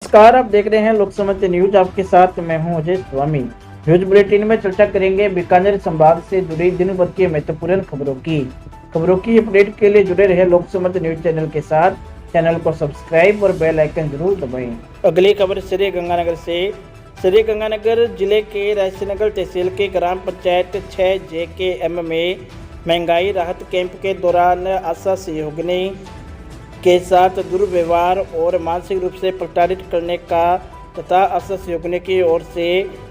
नमस्कार, आप देख रहे हैं लोक समझते न्यूज। आपके साथ मैं हूं अजय स्वामी। न्यूज बुलेटिन में चर्चा करेंगे बीकानेर संभाग से जुड़ी दिन भर की महत्वपूर्ण खबरों की अपडेट के लिए जुड़े रहे लोक समझते न्यूज चैनल के साथ। चैनल को सब्सक्राइब और बेल आइकन जरूर दबाएं। अगली खबर श्री गंगानगर से। श्री गंगानगर जिले के रायसीनगर तहसील के ग्राम पंचायत 6 JKM में महंगाई राहत कैंप के दौरान आशा सहयोगिनी के साथ दुर्व्यवहार और मानसिक रूप से प्रताड़ित करने का तथा आशा सहयोगिनी की ओर से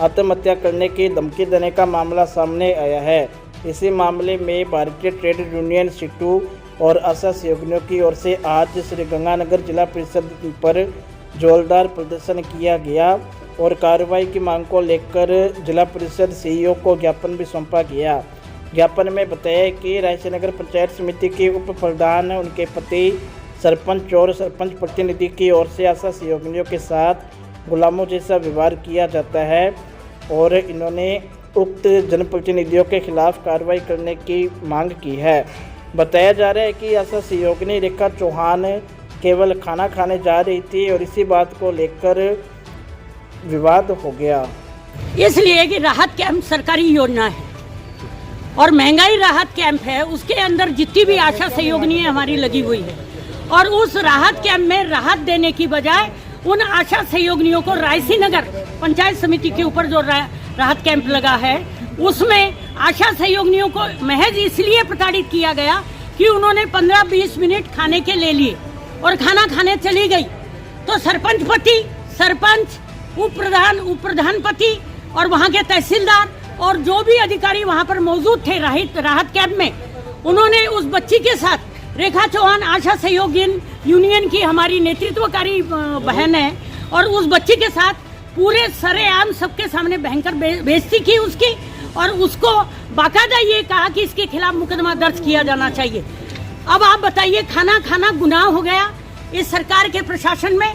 आत्महत्या करने की धमकी देने का मामला सामने आया है। इसी मामले में भारतीय ट्रेड यूनियन सीटू और आशा सहयोगिनियों की ओर से आज श्री गंगानगर जिला परिषद पर जोरदार प्रदर्शन किया गया और कार्रवाई की मांग को लेकर जिला परिषद CEO को ज्ञापन भी सौंपा गया। ज्ञापन में बताया कि रायसीनगर पंचायत समिति के उप प्रधान, उनके पति, सरपंच और सरपंच प्रतिनिधि की ओर से आशा सहयोगिनियों के साथ गुलामों जैसा व्यवहार किया जाता है और इन्होंने उक्त जनप्रतिनिधियों के खिलाफ कार्रवाई करने की मांग की है। बताया जा रहा है कि आशा सहयोगिनी रेखा चौहान केवल खाना खाने जा रही थी और इसी बात को लेकर विवाद हो गया। इसलिए कि राहत कैंप सरकारी योजना है और महंगाई राहत कैंप है, उसके अंदर जितनी भी आशा सहयोगिनी हमारी लगी हुई है और उस राहत कैंप में राहत देने की बजाय उन आशा सहयोगिनियों को रायसीनगर पंचायत समिति के ऊपर जो राहत कैंप लगा है उसमें आशा सहयोगिनियों को महज इसलिए प्रताड़ित किया गया कि उन्होंने 15-20 मिनट खाने के ले लिए और खाना खाने चली गई। तो सरपंच पति, सरपंच, उप प्रधान पति और वहाँ के तहसीलदार और जो भी अधिकारी वहाँ पर मौजूद थे राहत कैंप में, उन्होंने उस बच्ची के साथ, रेखा चौहान आशा सहयोगिन यूनियन की हमारी नेतृत्वकारी बहन है, और उस बच्ची के साथ पूरे सरेआम सबके सामने भयंकर बेइज्जती की उसकी और उसको बाकायदा ये कहा कि इसके खिलाफ मुकदमा दर्ज किया जाना चाहिए। अब आप बताइए, खाना खाना गुनाह हो गया इस सरकार के प्रशासन में।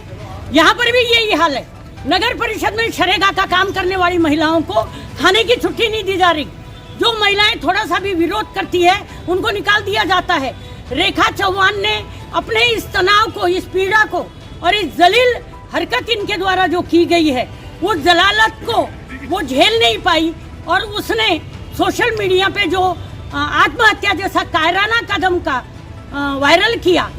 यहाँ पर भी यही हाल है। नगर परिषद में शरेगा का काम करने वाली महिलाओं को खाने की छुट्टी नहीं दी जा रही। जो महिलाएं थोड़ा सा भी विरोध करती है उनको निकाल दिया जाता है। रेखा चौहान ने अपने इस तनाव को, इस पीड़ा को और इस जलील हरकत इनके द्वारा जो की गई है, वो जलालत को वो झेल नहीं पाई और उसने सोशल मीडिया पे जो आत्महत्या जैसा कायराना कदम का वायरल किया,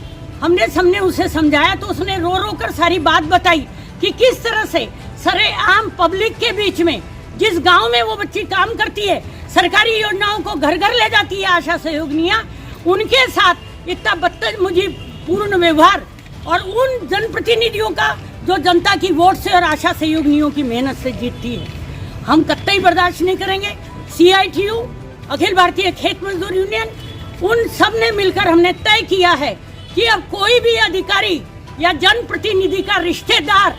हमने उसे समझाया तो उसने रो रो कर सारी बात बताई कि किस तरह से सरेआम पब्लिक के बीच में, जिस गांव में वो बच्ची काम करती है, सरकारी योजनाओं को घर घर ले जाती है आशा सहयोगिनियां, उनके साथ इतना बदतमीजी पूर्ण व्यवहार और उन जनप्रतिनिधियों का जो जनता की वोट से और आशा सहयोगिनियों की मेहनत से जीतती है, हम कतई बर्दाश्त नहीं करेंगे। CITU, अखिल भारतीय खेत मजदूर यूनियन, उन सब ने मिलकर हमने तय किया है कि अब कोई भी अधिकारी या जनप्रतिनिधि का रिश्तेदार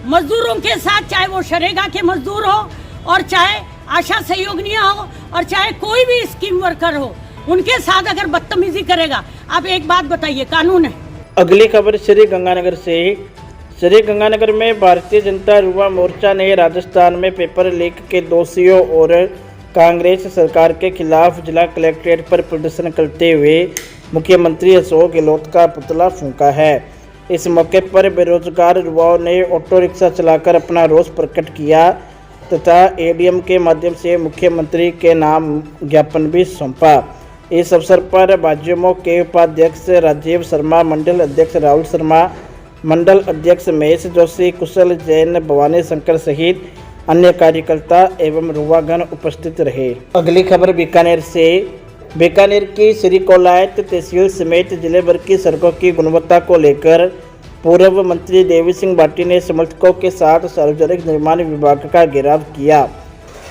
मजदूरों के साथ, चाहे वो शरेगा के मजदूर हो और चाहे आशा सहयोगिनियां हो और चाहे कोई भी स्कीम वर्कर हो, उनके साथ अगर बदतमीजी करेगा, आप एक बात बताइए, कानून है। अगली खबर श्री गंगानगर से। श्री गंगानगर में भारतीय जनता युवा मोर्चा ने राजस्थान में पेपर लीक के दोषियों और कांग्रेस सरकार के खिलाफ जिला कलेक्ट्रेट पर प्रदर्शन करते हुए मुख्यमंत्री अशोक गहलोत का पुतला फूंका है। इस मौके पर बेरोजगार युवाओं ने ऑटो रिक्शा चलाकर अपना रोष प्रकट किया तथा ADM के माध्यम से मुख्यमंत्री के नाम ज्ञापन भी सौंपा। इस अवसर पर भाजपा के उपाध्यक्ष राजीव शर्मा, मंडल अध्यक्ष राहुल शर्मा, मंडल अध्यक्ष महेश जोशी, कुशल जैन, भवानी शंकर सहित अन्य कार्यकर्ता एवं युवागण उपस्थित रहे। अगली खबर बीकानेर से। बीकानेर की श्री कोलायत तहसील समेत जिले भर की सड़कों की गुणवत्ता को लेकर पूर्व मंत्री देवी सिंह भाटी ने समर्थकों के साथ सार्वजनिक निर्माण विभाग का घेराव किया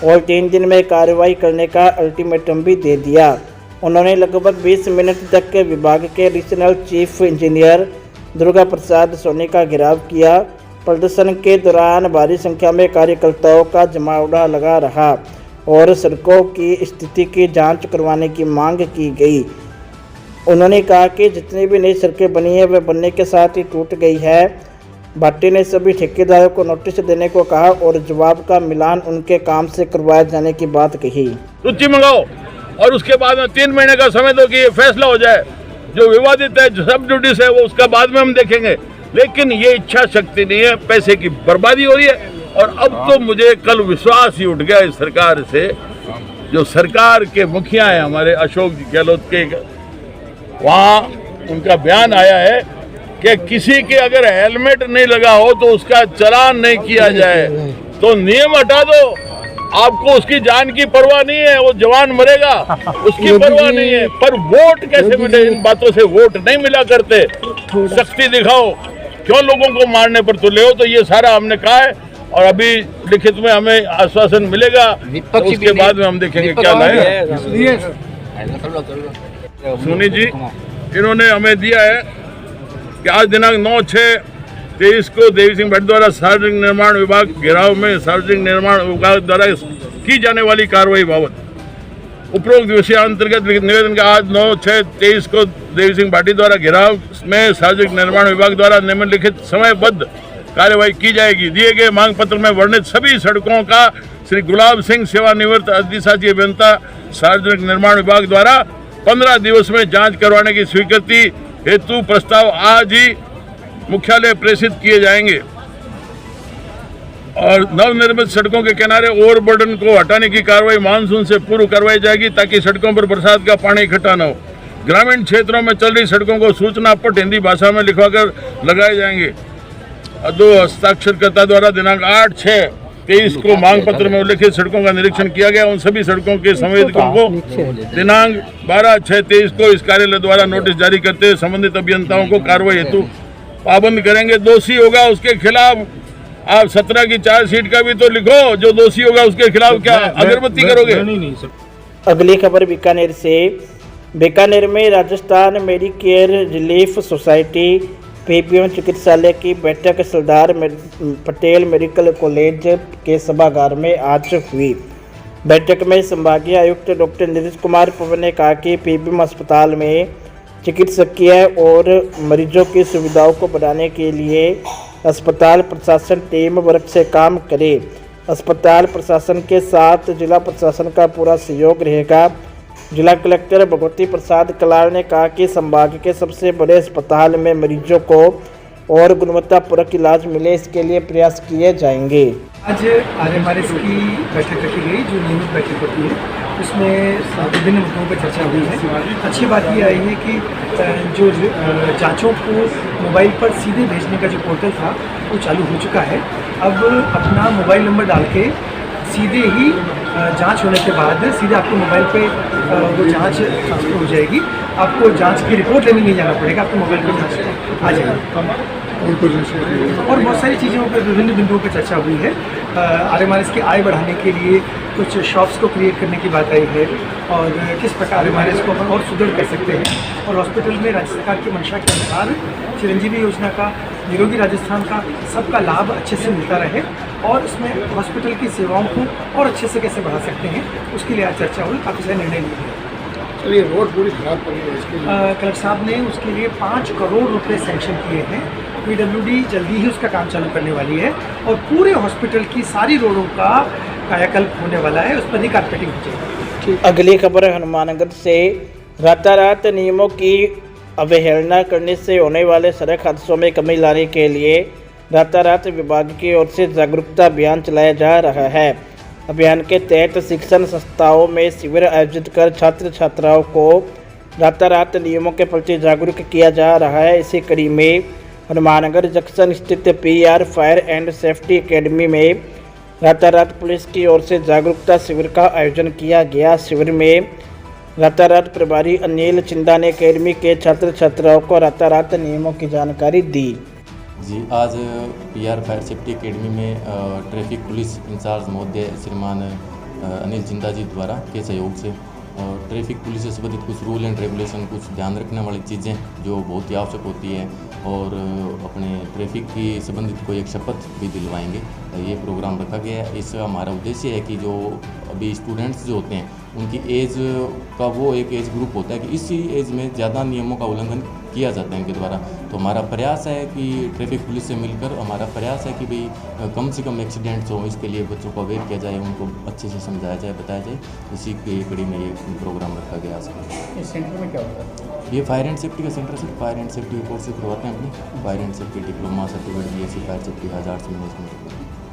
और 3 दिन में कार्रवाई करने का अल्टीमेटम भी दे दिया। उन्होंने लगभग 20 मिनट तक विभाग के additional chief engineer Durga Prasad Soni का घेराव किया। प्रदर्शन के दौरान भारी संख्या में कार्यकर्ताओं का जमावड़ा लगा रहा और सड़कों की स्थिति की जांच करवाने की मांग की गई। उन्होंने कहा कि जितनी भी नई सड़कें बनी है वह बनने के साथ ही टूट गई है। भाटी ने सभी ठेकेदारों को नोटिस देने को कहा और जवाब का मिलान उनके काम से करवाए जाने की बात कही। सूची मंगाओ और उसके बाद में 3 महीने का समय दो कि ये फैसला हो जाए। जो विवादित है, जो सब ड्यूटीज है, वो उसका बाद में हम देखेंगे। लेकिन ये इच्छा शक्ति नहीं है, पैसे की बर्बादी हो रही है। और अब तो मुझे कल विश्वास ही उठ गया इस सरकार से, जो सरकार के मुखिया हैं हमारे अशोक गहलोत के, वहाँ उनका बयान आया है कि किसी के अगर हेलमेट नहीं लगा हो तो उसका चालान नहीं किया जाए, तो नियम हटा दो। आपको उसकी जान की परवाह नहीं है, वो जवान मरेगा उसकी परवाह नहीं है, पर वोट कैसे मिले? इन बातों से वोट नहीं मिला करते। सख्ती दिखाओ, क्यों लोगों को मारने पर तुले हो? तो ये सारा हमने कहा है और अभी लिखित में हमें आश्वासन मिलेगा, तो उसके बाद में हम देखेंगे क्या लाएगा। सोनी जी, इन्होंने हमें दिया है कि आज दिनांक 9/6/23 को देवी सिंह भट्ट द्वारा सार्वजनिक निर्माण विभाग घेराव में सार्वजनिक निर्माण विभाग द्वारा की जाने वाली कार्रवाई बाबत उपरोक्त विषय अंतर्गत निवेदन का आज 9/6/23 को देवी सिंह भाटी द्वारा घेराव में सार्वजनिक निर्माण विभाग द्वारा निम्नलिखित समयबद्ध कार्यवाही की जाएगी। दिए गए मांग पत्र में वर्णित सभी सड़कों का श्री गुलाब सिंह सेवानिवृत्त अधिशासी अभियंता सार्वजनिक निर्माण विभाग द्वारा 15 दिवस में जांच करवाने की स्वीकृति हेतु प्रस्ताव आज ही मुख्यालय प्रेषित किए जाएंगे। और नवनिर्मित सड़कों के किनारे ओवरबर्डन को हटाने की कार्रवाई मानसून से पूर्व करवाई जाएगी, ताकि सड़कों पर बरसात का पानी इकट्ठा न हो। ग्रामीण क्षेत्रों में चल रही सड़कों को सूचना पट हिंदी भाषा में लिखवाकर लगाए जाएंगे। दो हस्ताक्षरकर्ता द्वारा दिनांक 8/6/23 को मांग पत्र में उल्लिखित सड़कों का निरीक्षण किया गया। उन सभी सड़कों के संवेदकों को दिनांक 12/6/23 को इस कार्यालय द्वारा नोटिस जारी करते हुए संबंधित अभियंताओं को कार्रवाई हेतु पाबंद करेंगे। दोषी होगा उसके खिलाफ आप 17 की चार्जशीट का भी तो लिखो, जो दोषी होगा उसके खिलाफ क्या अगरबत्ती करोगे? अगली खबर बीकानेर से। बीकानेर में Rajasthan Medicare relief society ppm चिकित्सालय की बैठक सरदार पटेल मेडिकल कॉलेज के सभागार में आज हुई। बैठक में संभागीय आयुक्त डॉक्टर नीरज कुमार पवन ने कहा कि पीपीएम अस्पताल में चिकित्सकीय और मरीजों की सुविधाओं को बढ़ाने के लिए अस्पताल प्रशासन टीम वर्क से काम करे। अस्पताल प्रशासन के साथ जिला प्रशासन का पूरा सहयोग रहेगा। जिला कलेक्टर भगवती प्रसाद कलाल ने कहा कि संभाग के सबसे बड़े अस्पताल में मरीजों को और गुणवत्तापूर्वक इलाज मिले, इसके लिए प्रयास किए जाएंगे। आज आरएमआरएस की बैठक रखी गई, जो नियमित बैठक होती है, उसमें विभिन्न मुद्दों पर चर्चा हुई है। अच्छी बात ये आई है कि जो जांचों को मोबाइल पर सीधे भेजने का जो पोर्टल था वो चालू हो चुका है। अब अपना मोबाइल नंबर डाल के सीधे ही जांच होने के बाद सीधे आपके मोबाइल पे वो जांच ट्रांसफर हो जाएगी। आपको जांच की रिपोर्ट लेने नहीं जाना पड़ेगा, आपके मोबाइल पे जांच आ जाएगी। और बहुत सारी चीज़ों पर विभिन्न बिंदुओं पर चर्चा हुई है। आरएमआरएस की आय बढ़ाने के लिए कुछ शॉप्स को क्रिएट करने की बात आई है और किस प्रकार आरएमआरएस को अपन और सुदृढ़ कर सकते हैं। और हॉस्पिटल में राज्य सरकार की मंशा के अनुसार चिरंजीवी योजना का, निरोगी राजस्थान का सबका लाभ अच्छे से मिलता रहे और इसमें हॉस्पिटल की सेवाओं को और अच्छे से कैसे बढ़ा सकते हैं, उसके लिए आज चर्चा हुई, काफ़ी सारे निर्णय लिए गए। चलिए, रोड पूरी खराब पड़ी है, इसके लिए कलेक्टर साहब ने उसके लिए 5 करोड़ रुपए सैंक्शन किए हैं। पीडब्ल्यूडी जल्दी ही उसका काम चालू करने वाली है और पूरे हॉस्पिटल की सारी रोडों का कायाकल्प होने वाला है, उस पर ही कारपेटिंग हो जाएगी। अगली खबर हनुमानगढ़ से। रातारात नियमों की अवहेलना करने से होने वाले सड़क हादसों में कमी लाने के लिए रातारात विभाग की ओर से जागरूकता अभियान चलाया जा रहा है। अभियान के तहत शिक्षण संस्थाओं में शिविर आयोजित कर छात्र छात्राओं को रातारात नियमों के प्रति जागरूक किया जा रहा है। इसी कड़ी में हनुमानगढ़ जंक्शन स्थित PR fire and safety academy में रातारात पुलिस की ओर से जागरूकता शिविर का आयोजन किया गया। शिविर में रातारात प्रभारी अनिल चिंदा ने एकेडमी के छात्र छात्राओं को रातारात नियमों की जानकारी दी। जी, आज पीआर फायर सेफ्टी एकेडमी में ट्रैफिक पुलिस इंचार्ज महोदय श्रीमान अनिल चिंदा जी द्वारा के सहयोग से ट्रैफिक पुलिस से संबंधित कुछ रूल एंड रेगुलेशन, कुछ ध्यान रखने वाली चीज़ें जो बहुत ही आवश्यक होती है और अपने ट्रैफिक की संबंधित कोई एक शपथ भी दिलवाएंगे। ये प्रोग्राम रखा गया है। इसका हमारा उद्देश्य है कि जो अभी स्टूडेंट्स जो होते हैं उनकी एज का वो एक एज ग्रुप होता है कि इसी एज में ज़्यादा नियमों का उल्लंघन किया जाता है इनके द्वारा। तो हमारा प्रयास है कि ट्रैफिक पुलिस से मिलकर हमारा प्रयास है कि भाई कम से कम एक्सीडेंट्स हो, इसके लिए बच्चों को अवेयर किया जाए, उनको अच्छे से समझाया जाए, बताया जाए। इसी की कड़ी में ये प्रोग्राम रखा गया। इस सेंटर में क्या होता है? ये फायर एंड सेफ्टी का सेंटर सिर्फ फायर एंड सेफ्टी कोर्स से करवाते हैं अपनी fire and safety diploma certificate BSc fire safety hazards management.